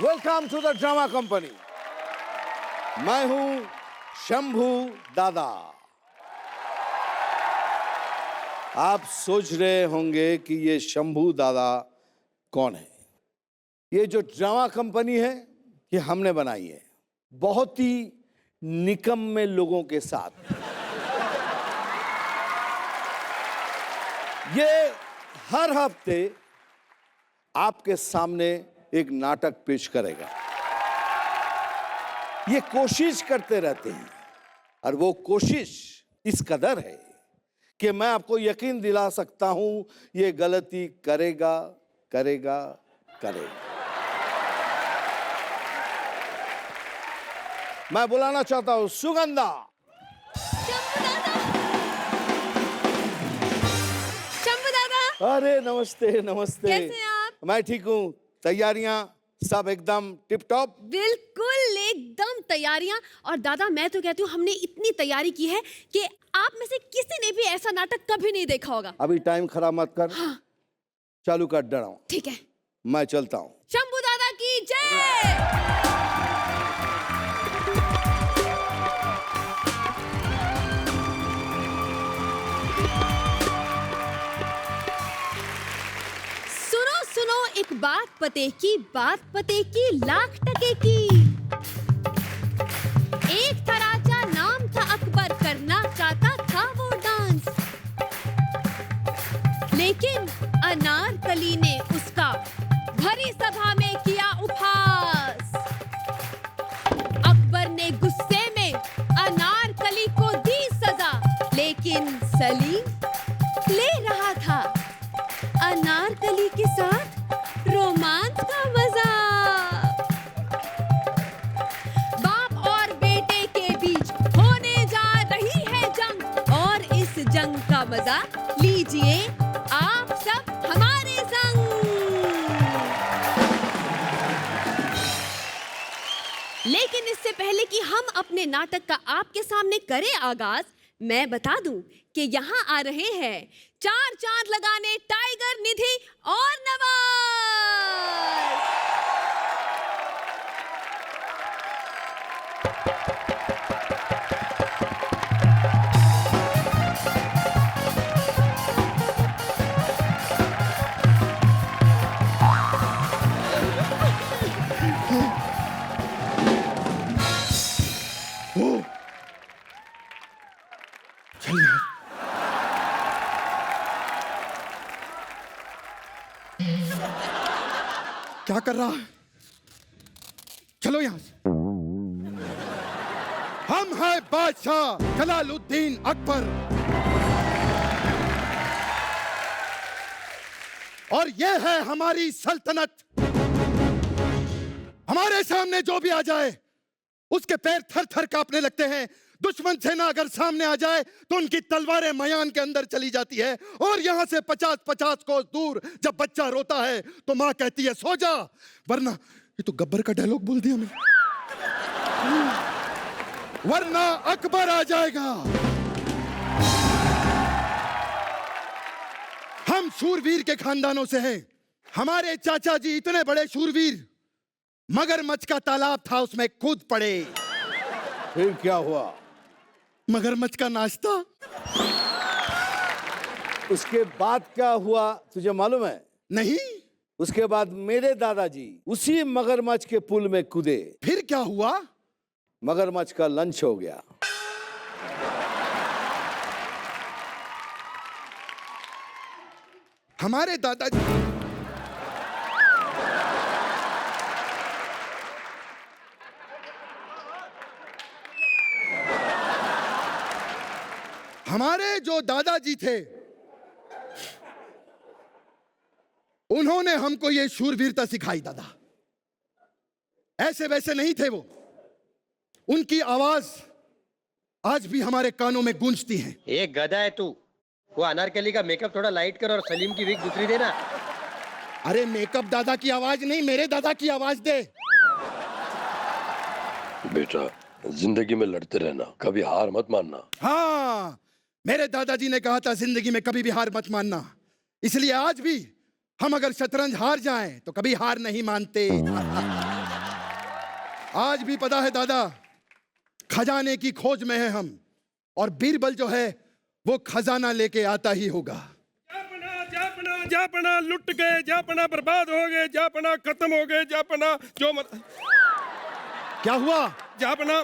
Welcome to the drama company. मैं हूं शंभू दादा। आप सोच रहे होंगे कि ये शंभू दादा कौन है। ये जो ड्रामा कंपनी है ये हमने बनाई है बहुत ही निकम्मे लोगों के साथ। ये हर हफ्ते आपके सामने एक नाटक पेश करेगा। ये कोशिश करते रहते हैं और वो कोशिश इस कदर है कि मैं आपको यकीन दिला सकता हूं ये गलती करेगा करेगा करेगा। मैं बुलाना चाहता हूं सुगंधा। शंभू दादा। अरे नमस्ते नमस्ते। कैसे हैं आप? मैं ठीक हूं। तैयारियां सब एकदम टिप टॉप? बिल्कुल एकदम तैयारियां। और दादा मैं तो कहती हूँ हमने इतनी तैयारी की है कि आप में से किसी ने भी ऐसा नाटक कभी नहीं देखा होगा। अभी टाइम खराब मत कर। हाँ। चालू कर दे रहा हूं। ठीक है। मैं चलता हूं। शंभू दादा की जय। सुनो एक बात पते की लाख टके की। एक तराजा नाम था अकबर, करना चाहता था वो डांस, लेकिन अनारकली ने उसका भरी सभा में किया उपहास। अकबर ने गुस्से में अनारकली को दी सजा, लेकिन सलीम ले रहा था अनारकली के साथ रोमांस का मजा। बाप और बेटे के बीच होने जा रही है जंग, और इस जंग का मजा लीजिए आप सब हमारे संग। लेकिन इससे पहले कि हम अपने नाटक का आपके सामने करें आगाज, मैं बता दूं कि यहाँ आ रहे हैं चार चांद लगाने टाइगर, निधि और नवाज। क्या कर रहा है? चलो यहां से। हम हैं बादशाह जलालुद्दीन अकबर, और ये है हमारी सल्तनत। हमारे सामने जो भी आ जाए उसके पैर थर थर कांपने लगते हैं। दुश्मन सेना अगर सामने आ जाए तो उनकी तलवारें मयान के अंदर चली जाती है। और यहां से 50-50 कोस दूर जब बच्चा रोता है तो मां कहती है सो जा, वरना, ये तो गब्बर का डायलॉग बोल दिया मैंने, वरना अकबर आ जाएगा। हम शूरवीर के खानदानों से हैं। हमारे चाचा जी इतने बड़े शूरवीर, मगरमच्छ का तालाब था उसमें कूद पड़े। फिर क्या हुआ? मगरमच्छ का नाश्ता। उसके बाद क्या हुआ तुझे मालूम है? नहीं। उसके बाद मेरे दादाजी उसी मगरमच्छ के पुल में कूदे। फिर क्या हुआ? मगरमच्छ का लंच हो गया। हमारे दादाजी हमारे जो दादाजी थे उन्होंने हमको ये शूरवीरता सिखाई। दादा ऐसे वैसे नहीं थे वो। उनकी आवाज आज भी हमारे कानों में गूंजती है। एक गधा है तू। वो अनारकली का मेकअप थोड़ा लाइट कर और सलीम की विग दूसरी देना। अरे मेकअप दादा की आवाज नहीं, मेरे दादा की आवाज दे। बेटा जिंदगी में लड़ते रहना, कभी हार मत मानना। हाँ, मेरे दादाजी ने कहा था जिंदगी में कभी भी हार मत मानना। इसलिए आज भी हम अगर शतरंज हार जाएं तो कभी हार नहीं मानते। आज भी पता है दादा, खजाने की खोज में है हम, और बीरबल जो है वो खजाना लेके आता ही होगा। जापना जापना जापना लुट गए, जापना बर्बाद हो गए, जापना खत्म हो गए, जापना क्या हुआ? जापना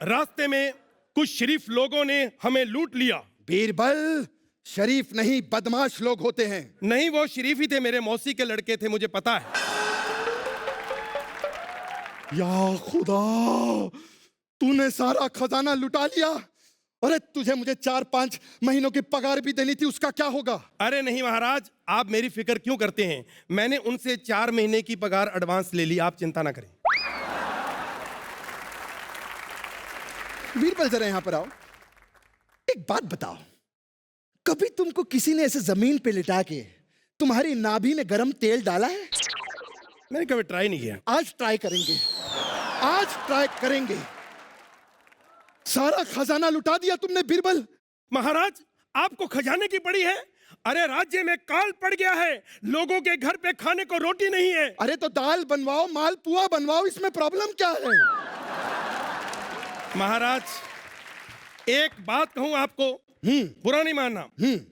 रास्ते में कुछ शरीफ लोगों ने हमें लूट लिया। बीरबल, शरीफ नहीं बदमाश लोग होते हैं। नहीं, वो शरीफ ही थे, मेरे मौसी के लड़के थे, मुझे पता है। या खुदा, तूने सारा खजाना लुटा लिया। अरे तुझे मुझे 4-5 महीनों की पगार भी देनी थी, उसका क्या होगा? अरे नहीं महाराज, आप मेरी फिक्र क्यों करते हैं? मैंने उनसे 4 महीने की पगार एडवांस ले ली, आप चिंता ना करें। बीरबल जरा यहां पर आओ, एक बात बताओ, कभी तुमको किसी ने ऐसे जमीन पे लिटा के तुम्हारी नाभि में गरम तेल डाला है? मैंने कभी ट्राई नहीं किया। आज ट्राई करेंगे, आज ट्राई करेंगे। सारा खजाना लुटा दिया तुमने बीरबल। महाराज, आपको खजाने की पड़ी है? अरे राज्य में काल पड़ गया है, लोगों के घर पे खाने को रोटी नहीं है। अरे तो दाल बनवाओ, मालपुआ बनवाओ, इसमें प्रॉब्लम क्या है? महाराज, एक बात कहूं आपको, बुरा नहीं मानना,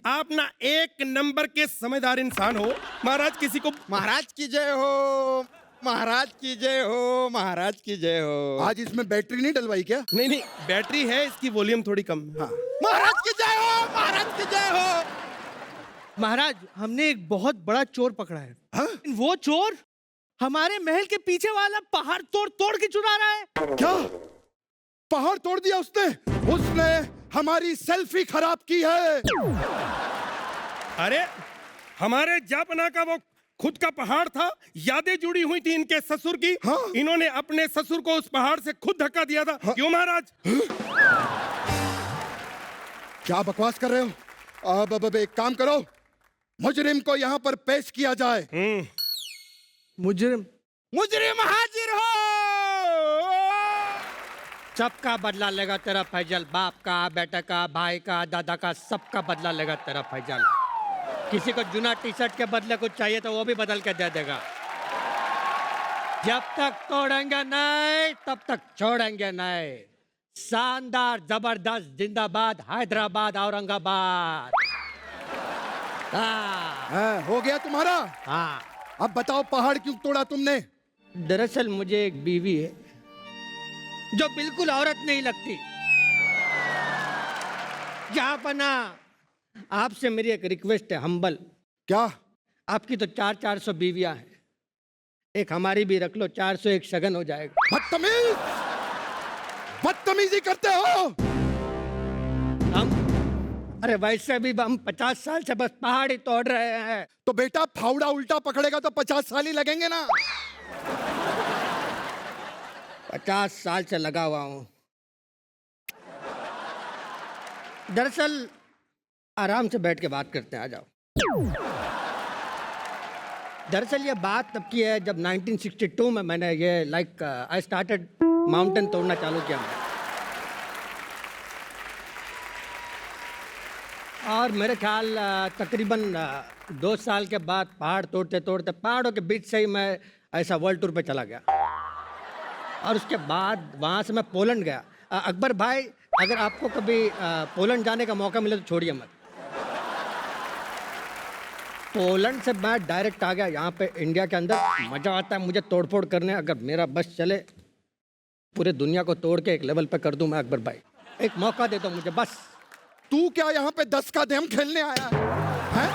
आप ना एक नंबर के समझदार इंसान हो। महाराज, किसी को महाराज की जय हो, महाराज की जय हो, महाराज की जय हो। आज इसमें बैटरी नहीं डलवाई क्या? नहीं नहीं, बैटरी है, इसकी वॉल्यूम थोड़ी कम है। हाँ। महाराज की जय हो, महाराज की जय हो। महाराज, हमने एक बहुत बड़ा चोर पकड़ा है। हाँ? वो चोर हमारे महल के पीछे वाला पहाड़ तोड़ तोड़ के चुरा रहा है। क्या पहाड़ तोड़ दिया उसने? उसने हमारी सेल्फी खराब की है। अरे हमारे जापना का वो खुद का पहाड़ था, यादें जुड़ी हुई थी इनके ससुर की। हाँ? इन्होंने अपने ससुर को उस पहाड़ से खुद धक्का दिया था। हाँ? क्यों महाराज? क्या बकवास कर रहे हो? अब एक काम करो, मुजरिम को यहाँ पर पेश किया जाए। मुजरिम मुजरिम हाजिर हो। सबका बदला लेगा तेरा फैजल, बाप का, बेटा का, भाई का, दादा का, सबका बदला लेगा तेरा फैजल। किसी को जूना टी शर्ट के बदले कुछ चाहिए तो वो भी बदल के दे देगा। जब तक तोड़ेंगे नहीं तब तक छोड़ेंगे नहीं। शानदार, जबरदस्त, जिंदाबाद, हैदराबाद, औरंगाबाद। हाँ, हो गया तुम्हारा? हाँ। अब बताओ पहाड़ क्यों तोड़ा तुमने? दरअसल मुझे एक बीवी है जो बिल्कुल औरत नहीं लगती। जापना, आपसे मेरी एक रिक्वेस्ट है, हम्बल। क्या? आपकी तो 400 बीवियां हैं, एक हमारी भी रख लो, 401 शगन हो जाएगा। बदतमीज, बदतमीजी करते हो। हम अरे वैसे भी हम 50 साल से बस पहाड़ ही तोड़ रहे हैं। तो बेटा फावड़ा उल्टा पकड़ेगा तो 50 साल ही लगेंगे ना। 50 साल से लगा हुआ हूं। दरअसल आराम से बैठ के बात करते हैं, आ जाओ। दरअसल ये बात तब की है जब 1962 में मैंने ये आई स्टार्टेड माउंटेन तोड़ना चालू किया। और मेरे ख्याल तकरीबन 2 साल के बाद पहाड़ तोड़ते तोड़ते पहाड़ों के बीच से ही मैं ऐसा वर्ल्ड टूर पे चला गया। और उसके बाद वहाँ से मैं पोलैंड गया। अकबर भाई, अगर आपको कभी पोलैंड जाने का मौका मिले तो छोड़िए मत। पोलैंड से मैं डायरेक्ट आ गया यहाँ पे इंडिया के अंदर। मज़ा आता है मुझे तोड़फोड़ करने, अगर मेरा बस चले पूरे दुनिया को तोड़ के एक लेवल पे कर दूं मैं। अकबर भाई, एक मौका दे दो मुझे बस। तू क्या यहाँ पे 10 का देम खेलने आया है?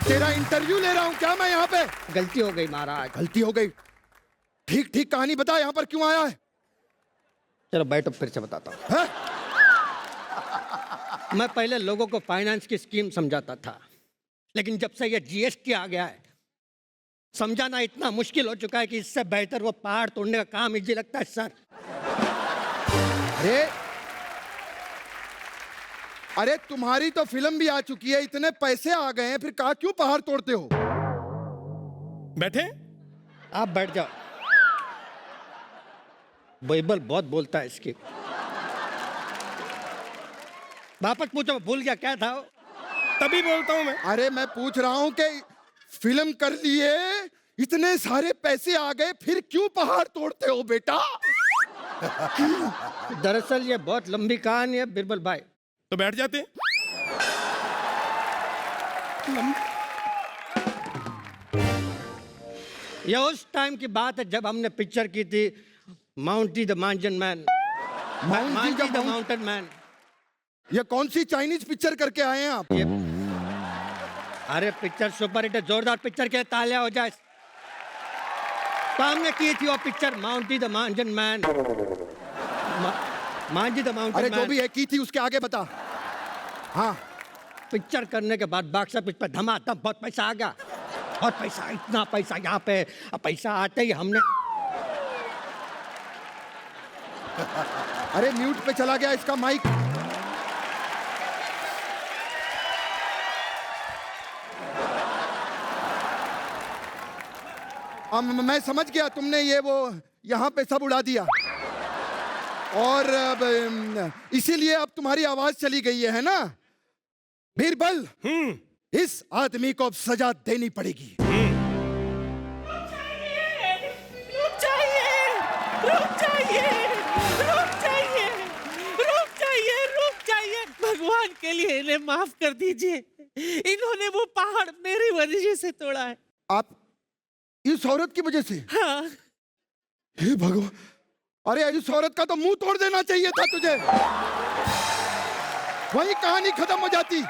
तेरा इंटरव्यू ले रहा हूँ क्या मैं यहाँ पे? गलती हो गई महाराज। गलती हो गई? ठीक ठीक कहानी बता, यहाँ पर क्यों आया है? चलो बैठो, फिर से बताता हूँ। हैं? मैं पहले लोगों को फाइनेंस की स्कीम समझाता था, लेकिन जब से ये जीएसटी आ गया है समझाना इतना मुश्किल हो चुका है कि इससे बेहतर वो पहाड़ तोड़ने का काम इजी लगता है सर। अरे तुम्हारी तो फिल्म भी आ चुकी है, इतने पैसे आ गए हैं, फिर कहा क्यों पहाड़ तोड़ते हो? बैठे? आप बैठ जाओ। बाइबल बहुत बोलता है इसकी। वापस पूछो, भूल गया क्या था वो? तभी बोलता हूं मैं। अरे मैं पूछ रहा हूँ कि फिल्म कर लिए, इतने सारे पैसे आ गए, फिर क्यों पहाड़ तोड़ते हो बेटा? दरअसल ये बहुत लंबी कहानी है बिरबल भाई। तो बैठ जाते। ये उस टाइम की बात है जब हमने पिक्चर की थी Mountie the mountain man. Mountie the mountain man. ये कौन सी चाइनीज पिक्चर करके आए हैं आप? ये अरे पिक्चर सुपर हिट है, जोरदार पिक्चर के तालियां हो जाए। तो हमने की थी वो picture माउंटी the mountain man. Mountie the mountain अरे मैन। जो भी है की थी उसके आगे बता। हाँ पिक्चर करने के बाद बॉक्स ऑफिस पर धमाधम बहुत पैसा आ गया। बहुत पैसा, इतना पैसा यहाँ पे। अब पैसा आते ही हमने अरे म्यूट पे चला गया इसका माइक। मैं समझ गया, तुमने ये वो यहाँ पे सब उड़ा दिया और इसीलिए अब तुम्हारी आवाज चली गई है ना? बीरबल, इस आदमी को अब सजा देनी पड़ेगी। रुक जाइए। भगवान के लिए इन्हें माफ कर दीजिए। इन्होंने वो पहाड़ मेरी वजह से तोड़ा है। आप इस औरत की वजह से? हाँ। हे भगवान, अरे इस औरत का तो मुंह तोड़ देना चाहिए था तुझे। वही कहानी खत्म हो जाती।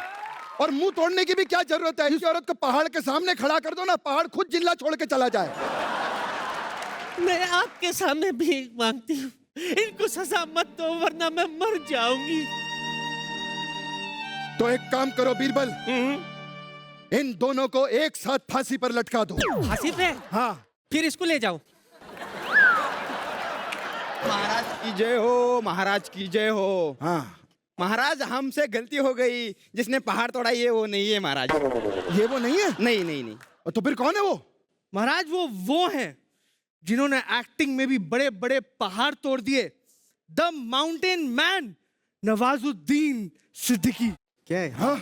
और मुंह तोड़ने की भी क्या जरूरत है? इस औरत को पहाड़ के सामने खड़ा कर दो ना, पहाड़ खुद जिल्ला छोड़ के चला जाए। मैं आपके सामने भीख मांगती हूँ, इनको सजा मत दो वरना मैं मर जाऊंगी। तो एक काम करो बीरबल, इन दोनों को एक साथ फांसी पर लटका दो। फांसी पे? हाँ। फिर इसको ले जाओ। महाराज की जय हो, महाराज की जय हो। हाँ महाराज हमसे गलती हो गई, जिसने पहाड़ तोड़ा ये वो नहीं है महाराज। ये वो नहीं है? नहीं नहीं नहीं। तो फिर कौन है वो? महाराज वो हैं जिन्होंने एक्टिंग में भी बड़े बड़े पहाड़ तोड़ दिए। The mountain man, Nawazuddin Siddiqui. क्या है? हाँ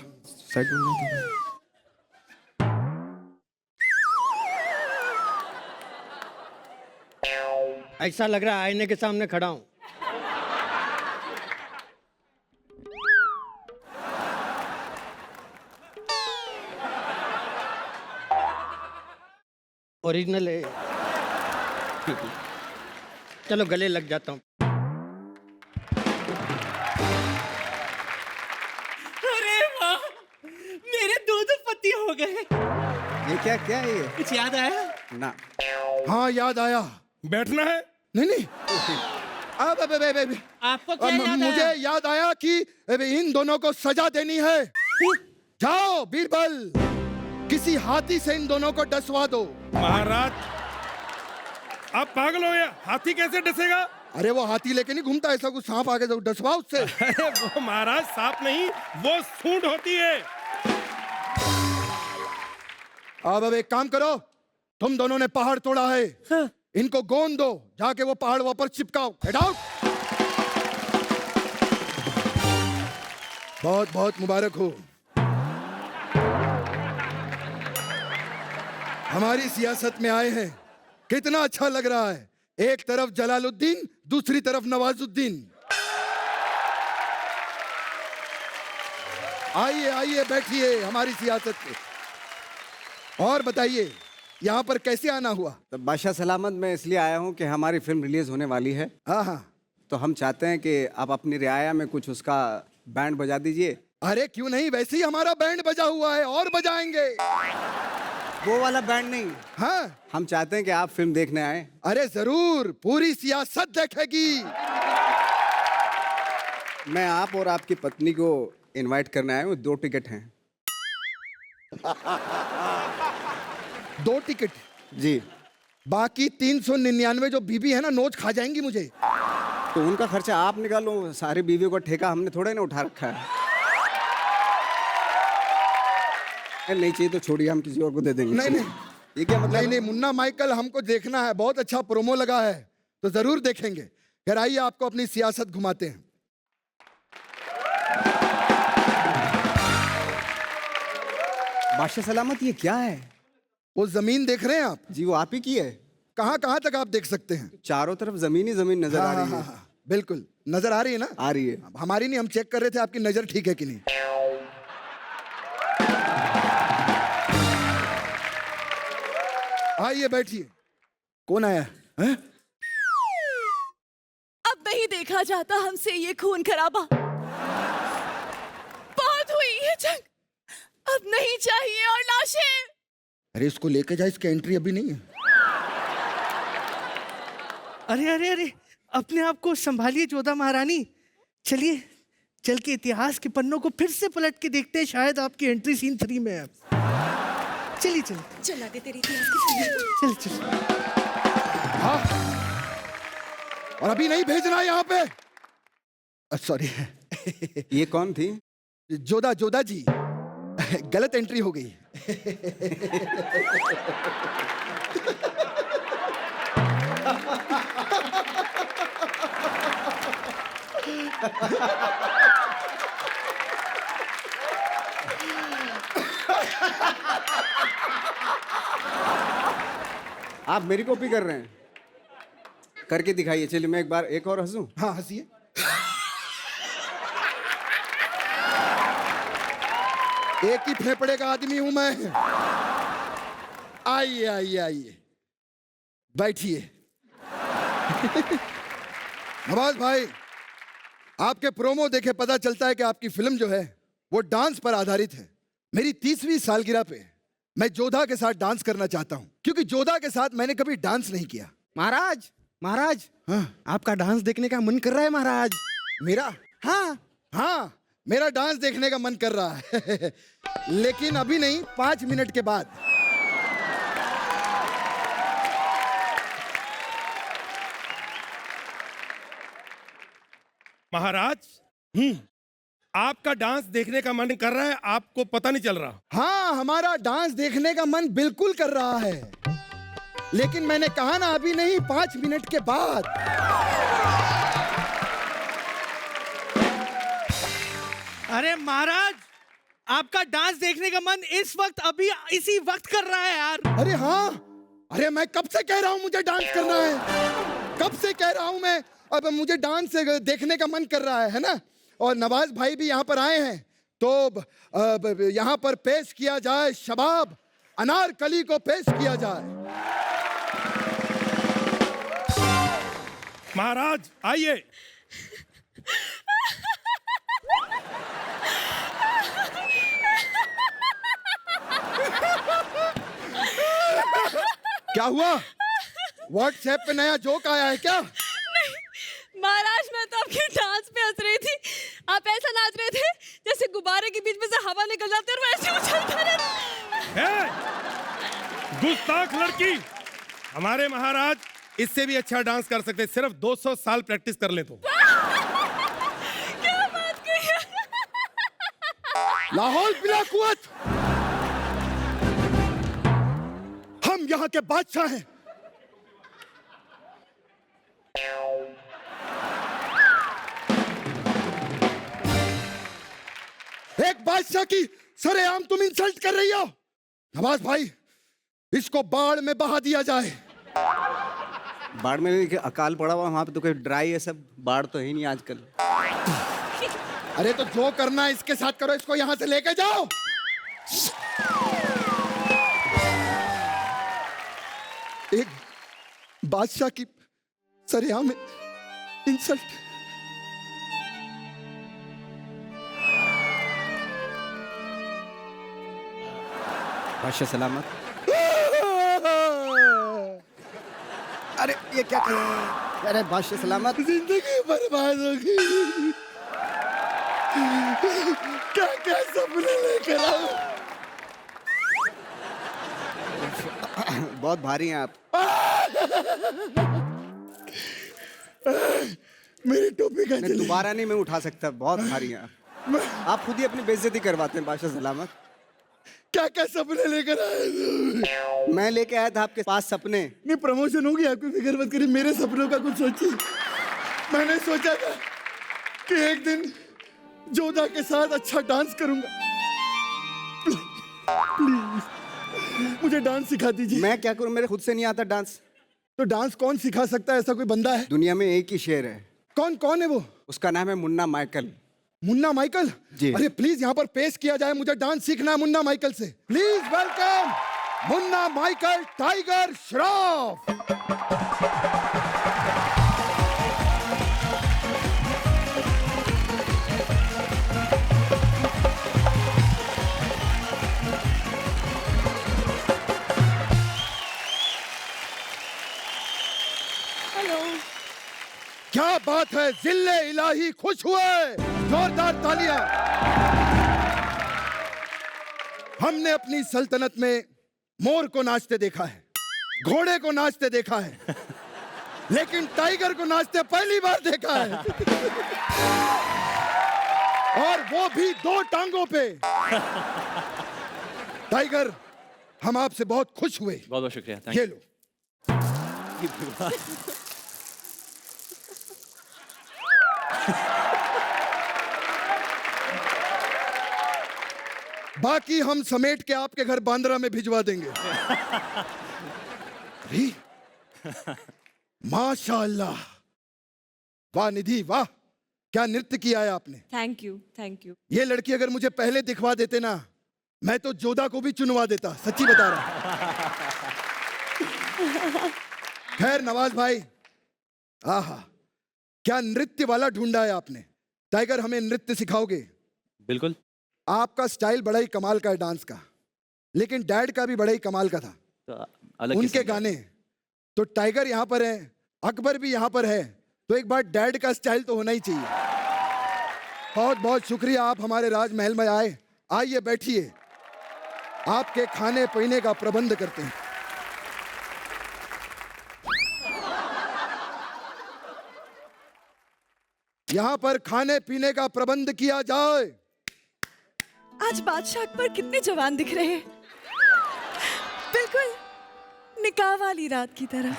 ऐसा लग रहा है आईने के सामने खड़ा हूं। ओरिजिनल है। चलो गले लग जाता हूं। अरे वाह, मेरे दो पति हो गए। ये क्या क्या है ये? कुछ याद आया? ना। हाँ याद आया। बैठना है। नहीं नहीं, आपको क्या याद मुझे आया? याद आया कि इन दोनों को सजा देनी है। जाओ बीरबल, किसी हाथी से इन दोनों को डसवा दो। महाराज आप पागल हो गया, हाथी कैसे डसेगा? अरे वो हाथी लेके नहीं घूमता, ऐसा कुछ सांप आगे तो डसवा उससे। अरे वो महाराज सांप नहीं, वो सूंड होती है। अब एक काम करो, तुम दोनों ने पहाड़ तोड़ा है। हाँ। इनको गोंद दो, जाके वो पहाड़ वापस चिपकाओ। Head out. बहुत बहुत मुबारक हो। हमारी सियासत में आए हैं, कितना अच्छा लग रहा है। एक तरफ जलालुद्दीन, दूसरी तरफ नवाजुद्दीन। आइए आइए बैठिए हमारी सियासत पे। और बताइए यहाँ पर कैसे आना हुआ? तो बादशाह सलामत मैं इसलिए आया हूँ कि हमारी फिल्म रिलीज होने वाली है। हाँ हाँ। तो हम चाहते हैं कि आप अपनी रियाया में कुछ उसका बैंड बजा दीजिए। अरे क्यों नहीं, वैसे ही हमारा बैंड बजा हुआ है और बजाएंगे। वो वाला बैंड नहीं। हाँ हम चाहते हैं कि आप फिल्म देखने आए। अरे जरूर, पूरी सियासत देखेगी। मैं आप और आपकी पत्नी को इनवाइट करने आया हूँ, 2 टिकट हैं। 2 टिकट? जी। बाकी 399 जो बीबी है ना, नोच खा जाएंगी मुझे। तो उनका खर्चा आप निकालो, सारी बीवियों का ठेका हमने थोड़े ना उठा रखा है। नहीं चाहिए तो छोड़िए, हम किसी और को दे देंगे। नहीं नहीं, ये क्या मतलब? नहीं नहीं मुन्ना माइकल, हमको देखना है। बहुत अच्छा प्रोमो लगा है, तो जरूर देखेंगे। खैर आइए आपको अपनी सियासत घुमाते हैं। बादशाह सलामत ये क्या है? वो जमीन देख रहे हैं आप? जी वो आप ही की है। कहाँ कहाँ तक आप देख सकते हैं? चारों तरफ जमीन ही जमीन नजर आ रही है। बिल्कुल नजर आ रही है ना? आ रही है। अब हमारी नहीं, हम चेक कर रहे थे आपकी नजर ठीक है कि नहीं। आइए बैठिए। कौन आया है? अब नहीं देखा जाता हमसे ये खून खराबा। बहुत हुई ये जंग, अब नहीं चाहिए और लाशें। अरे इसको लेके जा, इसकी एंट्री अभी नहीं है। अरे अरे अरे, अपने आप को संभालिए जोधा महारानी। चलिए चल के इतिहास के पन्नों को फिर से पलट के देखते हैं, शायद आपकी एंट्री सीन 3 में है। चलिए चलिए चला दे तेरी इतिहास की फिल्म। चलिए चलिए। हाँ, और अभी नहीं भेजना यहाँ पे। सॉरी। ये कौन थी? जोधा, जोधा जी। गलत एंट्री हो गई। आप मेरी कॉपी कर रहे हैं? करके दिखाइए। चलिए मैं एक और हंसूं। हाँ हंसिए। एक ही फेफड़े का आदमी हूं मैं। आइए आइए आइए, बैठिए। नवाज भाई, आपके प्रोमो देखे पता चलता है कि आपकी फिल्म जो है वो डांस पर आधारित है। मेरी 30वीं सालगिरह पे मैं जोधा के साथ डांस करना चाहता हूं, क्योंकि जोधा के साथ मैंने कभी डांस नहीं किया। महाराज, महाराज, हाँ? आपका डांस देखने का मन कर रहा है महाराज। मेरा? हाँ हाँ, मेरा डांस देखने का मन कर रहा है। लेकिन अभी नहीं, 5 मिनट के बाद। महाराज, आपका डांस देखने का मन कर रहा है, आपको पता नहीं चल रहा। हाँ, हमारा डांस देखने का मन बिल्कुल कर रहा है, लेकिन मैंने कहा ना अभी नहीं, 5 मिनट के बाद। अरे महाराज, आपका डांस देखने का मन इस वक्त अभी इसी वक्त कर रहा है यार। अरे हाँ, अरे मैं कब से कह रहा हूं मुझे डांस करना है, कब से कह रहा हूं मैं। अब मुझे डांस देखने का मन कर रहा है ना। और नवाज भाई भी यहाँ पर आए हैं, तो यहाँ पर पेश किया जाए शबाब अनारकली को पेश किया जाए। महाराज आइए। क्या हुआ? व्हाट्सएप पे नया जोक आया है क्या? महाराज, मैं तो आपके डांस पे हंस रही थी। आप ऐसा नाच रहे थे जैसे गुब्बारे के बीच में से हवा निकल जाती है और वो ऐसे उछलता रहता। गुस्ताख लड़की, हमारे महाराज इससे भी अच्छा डांस कर सकते, सिर्फ 200 साल प्रैक्टिस कर ले तो। क्या बात कही है? लाहौल बिला कुवत, हम यहाँ के बादशाह हैं। एक बादशाह की सरेआम तुम इंसल्ट कर रही हो। नवाज भाई, इसको बाढ़ में बहा दिया जाए। बाढ़ में भी अकाल पड़ा हुआ वहां पे, तो कोई ड्राई है सब, बाढ़ तो है नहीं आजकल। अरे तो जो करना है इसके साथ करो, इसको यहां से लेके जाओ। एक बादशाह की सरेआम इंसल्ट। बादशाह सलामत। अरे ये क्या कर रहे हैं? अरे बादशाह सलामत। जिंदगी बर्बाद हो गई। क्या क्या सपने लेकर आऊं? बहुत भारी हैं आप। मेरी टोपी का नहीं, दोबारा नहीं मैं उठा सकता, बहुत भारी हैं आप खुद ही अपनी बेइज्जती करवाते हैं। बादशाह सलामत, क्या क्या सपने लेकर आए? मैं लेके आया था आपके पास सपने। नहीं, प्रमोशन होगी, आपकी फिक्र मत करिए। मेरे सपनों का कुछ सोचिए। मैंने सोचा था कि एक दिन जोधा के साथ अच्छा डांस करूंगा। प्लीज मुझे डांस सिखा दीजिए। मैं क्या करूं, मेरे खुद से नहीं आता डांस। तो डांस कौन सिखा सकता है? ऐसा कोई बंदा है? दुनिया में एक ही शेर है, कौन कौन है वो? उसका नाम है मुन्ना माइकल। मुन्ना माइकल जी। अरे प्लीज यहाँ पर पेश किया जाए, मुझे डांस सीखना है मुन्ना माइकल से। Please welcome Munna Michael tiger Shroff. क्या बात है, जिल्ले इलाही खुश हुए, जोरदार तालियां। हमने अपनी सल्तनत में मोर को नाचते देखा है, घोड़े को नाचते देखा है, लेकिन टाइगर को नाचते पहली बार देखा है। और वो भी 2 टांगों पे। टाइगर, हम आपसे बहुत खुश हुए। बहुत बहुत शुक्रिया। ये लो। बाकी हम समेट के आपके घर बांद्रा में भिजवा देंगे। माशाअल्लाह, वाह निधि वाह, क्या नृत्य किया है आपने। Thank you, thank you. ये लड़की अगर मुझे पहले दिखवा देते ना, मैं तो जोधा को भी चुनवा देता, सच्ची बता रहा। खैर नवाज भाई, आहा क्या नृत्य वाला ढूंढा है आपने। टाइगर, हमें नृत्य सिखाओगे? बिल्कुल। आपका स्टाइल बड़ा ही कमाल का है डांस का, लेकिन डैड का भी बड़ा ही कमाल का था, तो अलग उनके गाने। तो टाइगर यहाँ पर है, अकबर भी यहाँ पर है, तो एक बार डैड का स्टाइल तो होना ही चाहिए। बहुत बहुत शुक्रिया, आप हमारे राजमहल में आए। आइए बैठिए, आपके खाने पीने का प्रबंध करते हैं। यहाँ पर खाने पीने का प्रबंध किया जाए। आज बादशाह अकबर कितने जवान दिख रहे हैं, बिल्कुल निकाह वाली रात की तरह।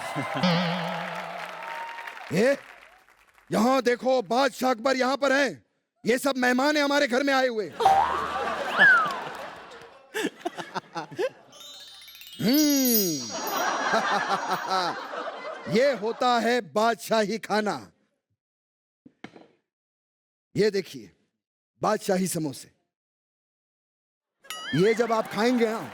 यहाँ देखो, बादशाह अकबर यहाँ पर हैं। ये सब मेहमान हैं हमारे घर में आए हुए। ये होता है बादशाही खाना। ये देखिए, बादशाही समोसे। ये जब आप खाएंगे ना,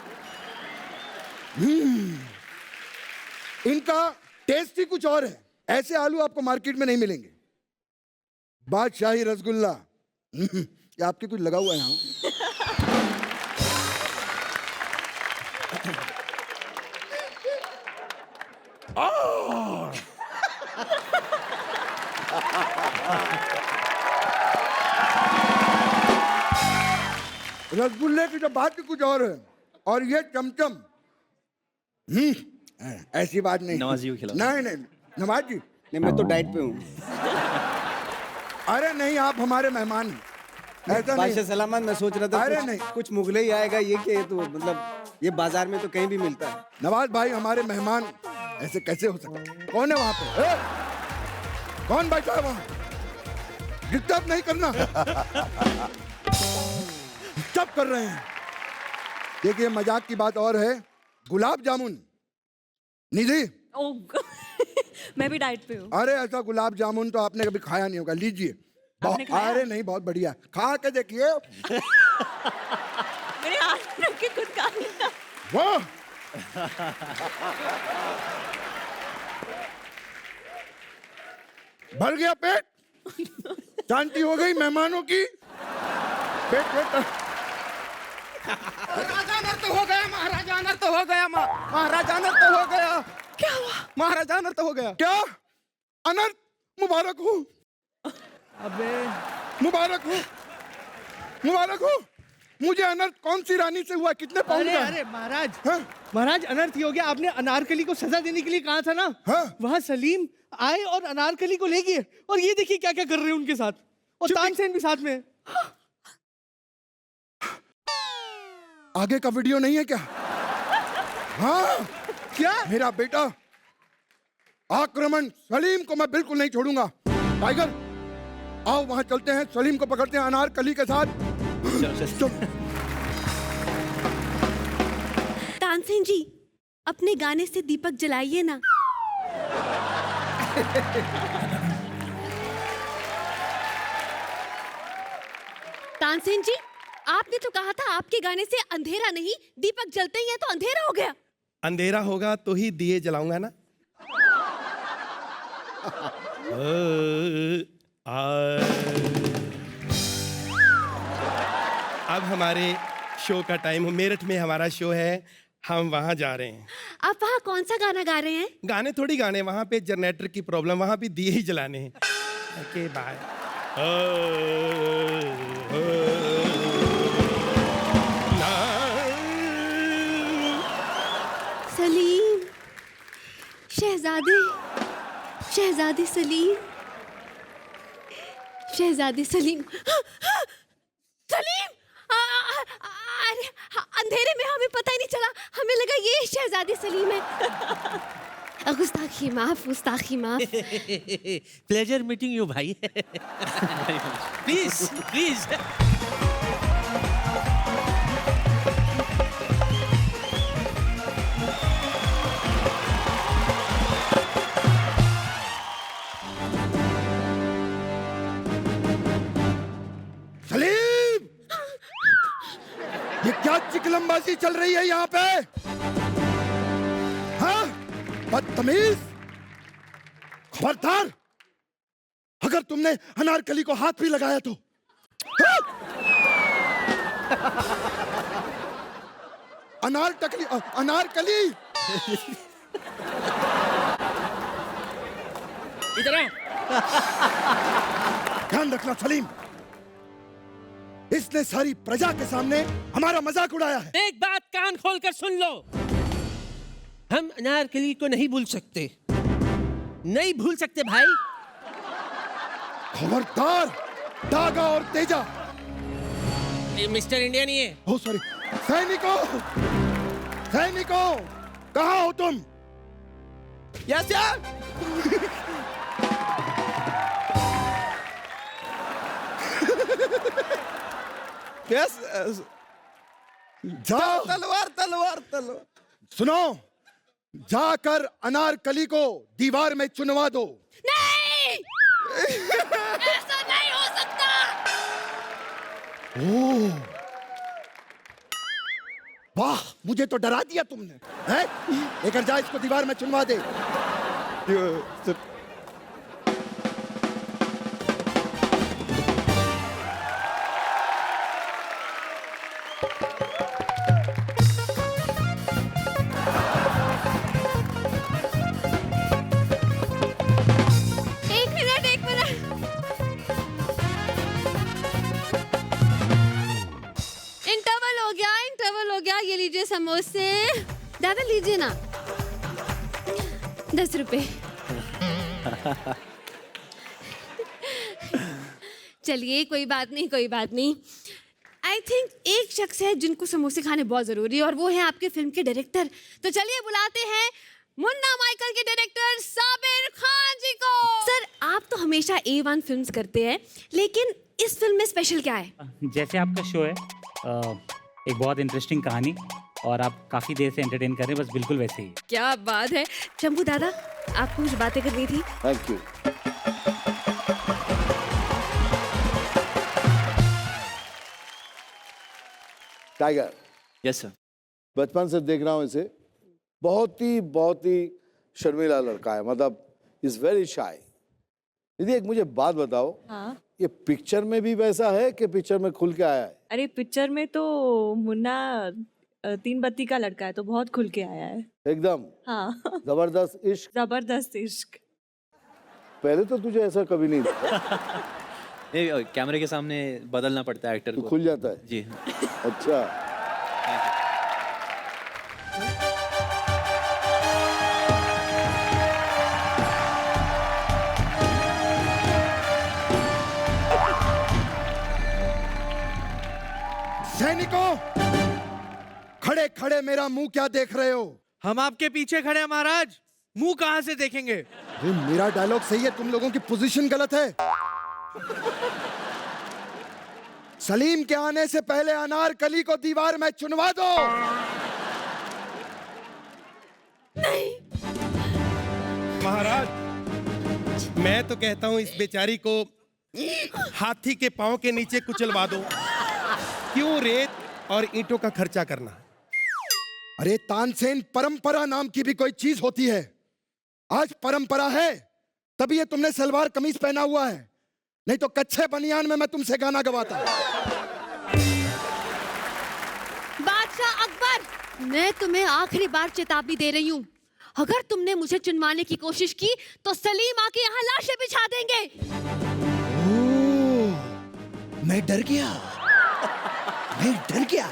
इनका टेस्ट ही कुछ और है। ऐसे आलू आपको मार्केट में नहीं मिलेंगे। बादशाही रसगुल्ला, ये आपके कुछ लगा हुआ है यहाँ। रसगुल्ले की तो बात ही कुछ और है। और ये चमचम, ऐसी बात नहीं। नवाज जी को खिलाओ। नहीं नहीं नवाज जी, नहीं, मैं तो डाइट पे हूँ। अरे नहीं, आप हमारे मेहमान हैं, ऐसा बादशाह नहीं। सलामत, मैं सोच रहा था अरे कुछ, नहीं। कुछ मुगले ही आएगा। ये क्या है, तो मतलब ये बाजार में तो कहीं भी मिलता है। नवाज भाई हमारे मेहमान, ऐसे कैसे हो सकता है? कौन है वहां पे? कौन बैठा है वहां? डिस्टर्ब नहीं करना। डिस्टर्ब कर रहे हैं। देखिए, मजाक की बात और है। गुलाब जामुन, निधि। मैं भी डाइट पे हूँ। अरे ऐसा गुलाब जामुन तो आपने कभी खाया नहीं होगा, लीजिए। अरे नहीं, बहुत बढ़िया, खा के देखिए। मेरे हाथ रख के खुद खा लिया। वाह, भर गया पेट, शांति हो गई मेहमानों की। पेट पेट महाराजा नर्त हो गया, महाराजा नर्त हो गया, महाराजा नर्त हो गया। क्या हुआ? महाराजा नर्त हो गया। क्या अनर्थ? मुबारक हो, अबे मुबारक हो, मुबारक हो। मुझे अनर्थ कौन सी रानी से हुआ? कितने पाउंड अरे का? अरे महाराज, हाँ? महाराज अनर्थ ही हो गया। आपने अनारकली को सजा देने के लिए कहा था ना। हाँ? वहाँ सलीम आए और अनारकली को ले गए, और ये देखिए क्या क्या कर रहे हैं उनके साथ, और तानसेन भी साथ में है। आगे का वीडियो नहीं है क्या? हाँ, क्या? मेरा बेटा आक्रमण, सलीम को मैं बिल्कुल नहीं छोड़ूंगा। टाइगर, आओ वहां चलते हैं, सलीम को पकड़ते हैं अनारकली के साथ। चलो। तानसेन जी, अपने गाने से दीपक जलाइए ना। तानसेन जी, आपने तो कहा था आपके गाने से अंधेरा नहीं, दीपक जलते ही है तो अंधेरा हो गया। अंधेरा होगा तो ही दिए जलाऊंगा ना। अब हमारे शो का टाइम हो, मेरठ में हमारा शो है, हम वहां जा रहे हैं। आप वहाँ कौन सा गाना गा रहे हैं? गाने थोड़ी गाने, वहां पे जनरेटर की प्रॉब्लम, वहां भी दिए ही जलाने हैं। Okay bye. सलीम, शहजादे, शहजादी सलीम, शहजादी सलीम, सलीम! अरे अंधेरे में हमें पता ही नहीं चला, हमें लगा ये शहजादी सलीम है। गुस्ताखी माफ, गुस्ताखी माफ। प्लेजर मीटिंग यू भाई। Please please. सलीम, ये क्या चिकलमबाजी चल रही है यहाँ पे? हाँ, बदतमीज! खबरदार, अगर तुमने अनारकली को हाथ भी लगाया तो। हाँ? अनारकली इधर आ। ध्यान रखना सलीम, इसने सारी प्रजा के सामने हमारा मजाक उड़ाया है। एक बात कान खोल कर सुन लो, हम अनारकली को नहीं भूल सकते, नहीं भूल सकते भाई। खबरदार, दागा और तेजा। ये मिस्टर इंडिया नहीं है। ओ सॉरी। सैनिकों, सैनिकों, कहाँ हो तुम? Yes sir. जाओ, तलवार तलवार तलवार। सुनो, जाकर अनारकली को दीवार में चुनवा दो। नहीं, ऐसा नहीं हो सकता। ओह, वाह, मुझे तो डरा दिया तुमने। हैं? लेकर जा, इसको दीवार में चुनवा दे। एक मिनट। इंटरवल हो गया। ये लीजिए समोसे। दादा लीजिए ना, 10 रुपए। चलिए, कोई बात नहीं। आई थिंक एक शख्स है जिनको समोसे खाने बहुत जरूरी है, और वो है आपके फिल्म के डायरेक्टर। तो चलिए बुलाते हैं मुन्ना माइकल के डायरेक्टर साबिर खान जी को। सर, आप तो हमेशा A1 फिल्म्स करते हैं, लेकिन इस फिल्म में स्पेशल क्या है? जैसे आपका शो है, एक बहुत इंटरेस्टिंग कहानी, और आप काफी देर से एंटरटेन कर रहे हैं, बस बिल्कुल वैसे ही। क्या बात है। शंभू दादा, आपको कुछ बातें करनी थी। Thank you. Tiger. Yes sir. बचपन से देख रहा हूँ इसे, बहुत ही शर्मीला लड़का है, मतलब इज वेरी शाय। दीदी, एक मुझे बात बताओ। हाँ? ये पिक्चर में भी वैसा है कि पिक्चर में खुल के आया है? अरे पिक्चर में तो मुन्ना 3 बत्ती का लड़का है, तो बहुत खुल के आया है एकदम। हाँ। जबरदस्त इश्क। जबरदस्त इश्क। पहले तो तुझे ऐसा कभी नहीं था। कैमरे के सामने बदलना पड़ता है एक्टर तू को। खुल जाता है? जी। अच्छा। सैनिकों, खड़े खड़े मेरा मुंह क्या देख रहे हो? हम आपके पीछे खड़े हैं महाराज, मुंह कहां से देखेंगे? ये मेरा डायलॉग सही है, तुम लोगों की पोजीशन गलत है। सलीम के आने से पहले अनारकली को दीवार में चुनवा दो। नहीं। महाराज, मैं तो कहता हूं इस बेचारी को हाथी के पांव के नीचे कुचलवा दो। क्यों रेत और ईंटों का खर्चा करना? अरे तानसेन, परंपरा नाम की भी कोई चीज होती है। आज परंपरा है तभी ये तुमने सलवार कमीज पहना हुआ है, नहीं तो कच्चे बनियान में मैं तुमसे गाना गवाता। बादशाह अकबर, मैं तुम्हें आखिरी बार चेतावनी दे रही हूँ, अगर तुमने मुझे चुनवाने की कोशिश की तो सलीम आके यहाँ लाशें बिछा देंगे। मैं डर गया, मैं डर गया।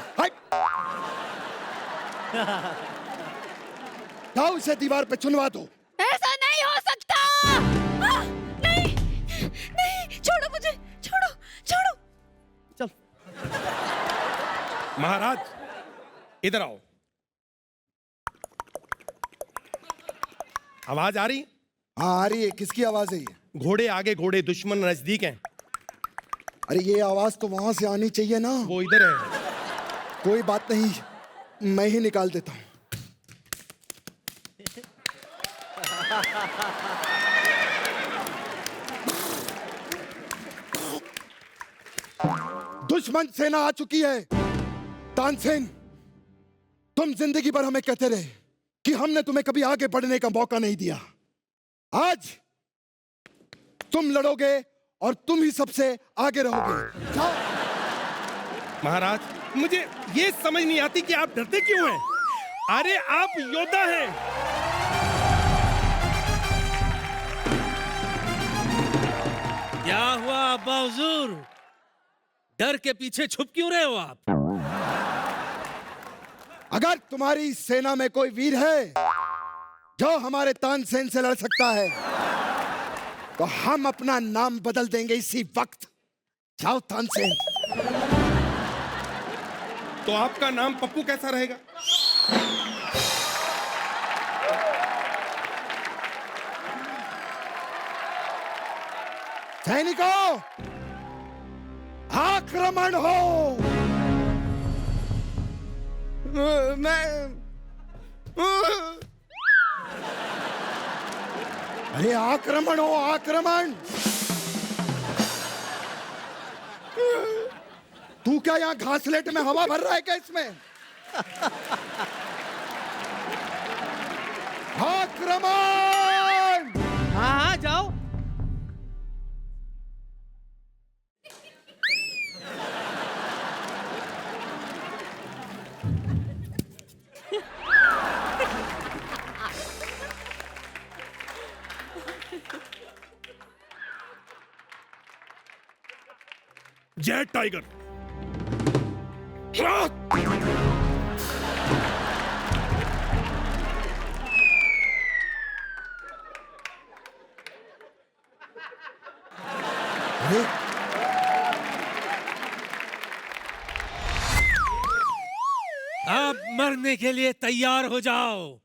जाओ उसे दीवार पे चुनवा दो। ऐसा नहीं हो सकता। नहीं नहीं, छोड़ो मुझे, छोड़ो छोड़ो। चल। महाराज इधर आओ। आवाज आ रही? हाँ आ रही है। किसकी आवाज है ये? घोड़े आगे, घोड़े दुश्मन नजदीक हैं। अरे ये आवाज तो वहां से आनी चाहिए ना। वो इधर है। कोई बात नहीं, मैं ही निकाल देता हूं। दुश्मन सेना आ चुकी है। तानसेन, तुम जिंदगी भर हमें कहते रहे कि हमने तुम्हें कभी आगे बढ़ने का मौका नहीं दिया। आज तुम लड़ोगे और तुम ही सबसे आगे रहोगे। जाओ। महाराज, मुझे ये समझ नहीं आती कि आप डरते क्यों हैं? अरे आप योद्धा हैं। क्या हुआ अब्बा हुजूर? डर के पीछे छुप क्यों रहे हो आप? अगर तुम्हारी सेना में कोई वीर है जो हमारे तानसेन से लड़ सकता है तो हम अपना नाम बदल देंगे इसी वक्त। जाओ तानसेन। तो आपका नाम पप्पू कैसा रहेगा? सैनिकों, आक्रमण हो। अरे आक्रमण हो, आक्रमण। तू क्या यहाँ घासलेट में हवा भर रहा है क्या इसमें? आक्रमण। हाँ हाँ जाओ। जय टाइगर। अब मरने के लिए तैयार हो जाओ।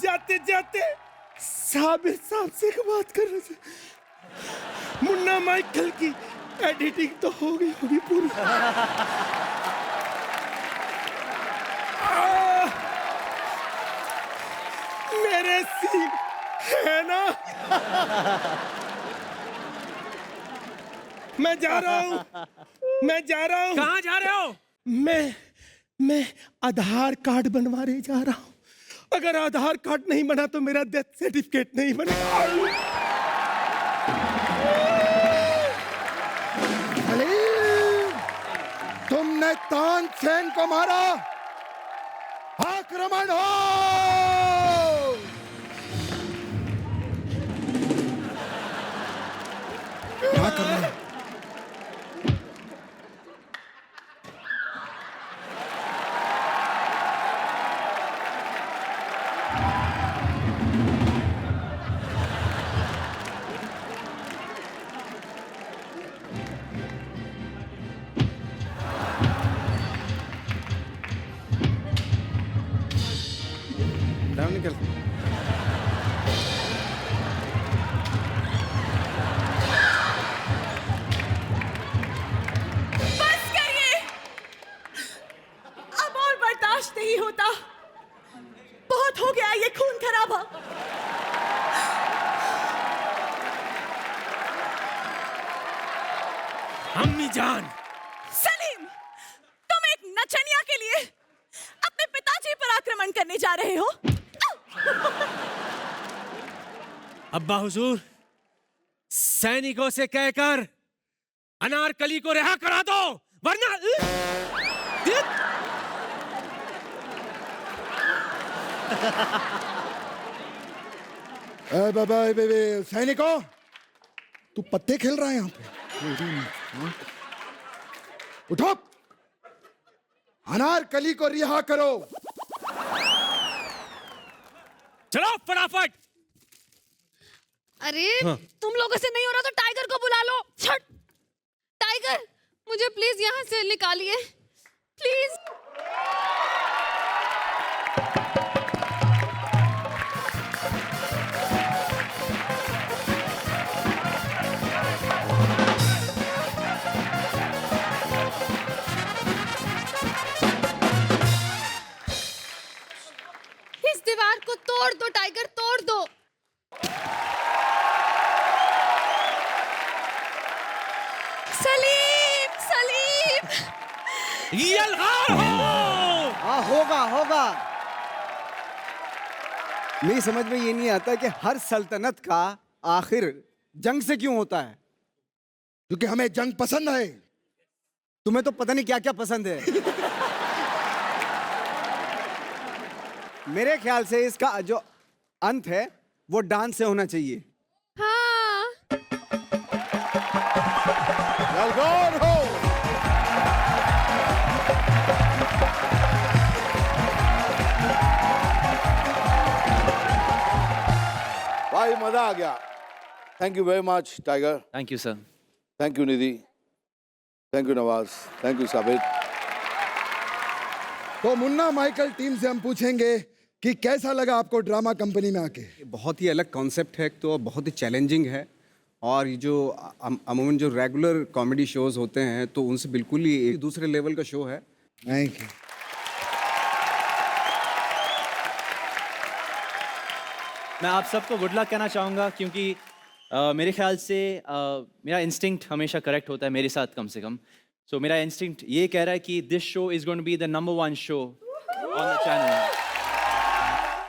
जाते जाते साबिर साहब से एक बात करना चाहिए। मुन्ना माइकल की एडिटिंग तो हो गई होगी पूरी। मेरे सीन है ना? मैं जा रहा हूँ। कहाँ जा रहे हो? मैं आधार कार्ड बनवाने जा रहा हूँ। अगर आधार कार्ड नहीं बना तो मेरा डेथ सर्टिफिकेट नहीं बनेगा। तुमने तानसेन को मारा। आक्रमण हो। क्या कर रहे हैं? जाओ निकल। बस करिए, अब और बर्दाश्त नहीं होता। बहुत हो गया ये खून खराबा। अम्मी जान, सलीम, तुम एक नचनिया के लिए अपने पिताजी पर आक्रमण करने जा रहे हो। अब्बा हुजूर, सैनिकों से कहकर अनारकली को रिहा करा दो, वरना सैनिकों, तू पत्ते खेल रहा है यहाँ पे? उठो, अनारकली को रिहा करो। चलो फटाफट। अरे तुम लोगों से नहीं हो रहा तो टाइगर को बुला लो। छट! टाइगर, मुझे प्लीज यहाँ से निकालिए, प्लीज। इस दीवार को तोड़ दो टाइगर, तोड़ दो। सलीम, सलीम। यलगार हो। हाँ होगा होगा। मेरी समझ में ये नहीं आता कि हर सल्तनत का आखिर जंग से क्यों होता है। क्योंकि हमें जंग पसंद है। तुम्हें तो पता नहीं क्या क्या पसंद है। मेरे ख्याल से इसका जो अंत है वो डांस से होना चाहिए। हाँ। यलगार हो। भाई मजा आ गया। Thank you very much tiger. Thank you sir. Thank you Nidhi. Thank you Nawaz. Thank you साबित। तो मुन्ना माइकल टीम से हम पूछेंगे कि कैसा लगा आपको ड्रामा कंपनी में आके। बहुत ही अलग कॉन्सेप्ट है, तो बहुत ही चैलेंजिंग है। और ये जो अमूमन जो रेगुलर कॉमेडी शोज होते हैं तो उनसे बिल्कुल ही एक दूसरे लेवल का शो है। Thank you. मैं आप सबको गुड लक कहना चाहूँगा क्योंकि मेरे ख्याल से मेरा इंस्टिंक्ट हमेशा करेक्ट होता है, मेरे साथ कम से कम। सो मेरा इंस्टिंक्ट ये कह रहा है कि this show is going to be the number 1 show on the channel.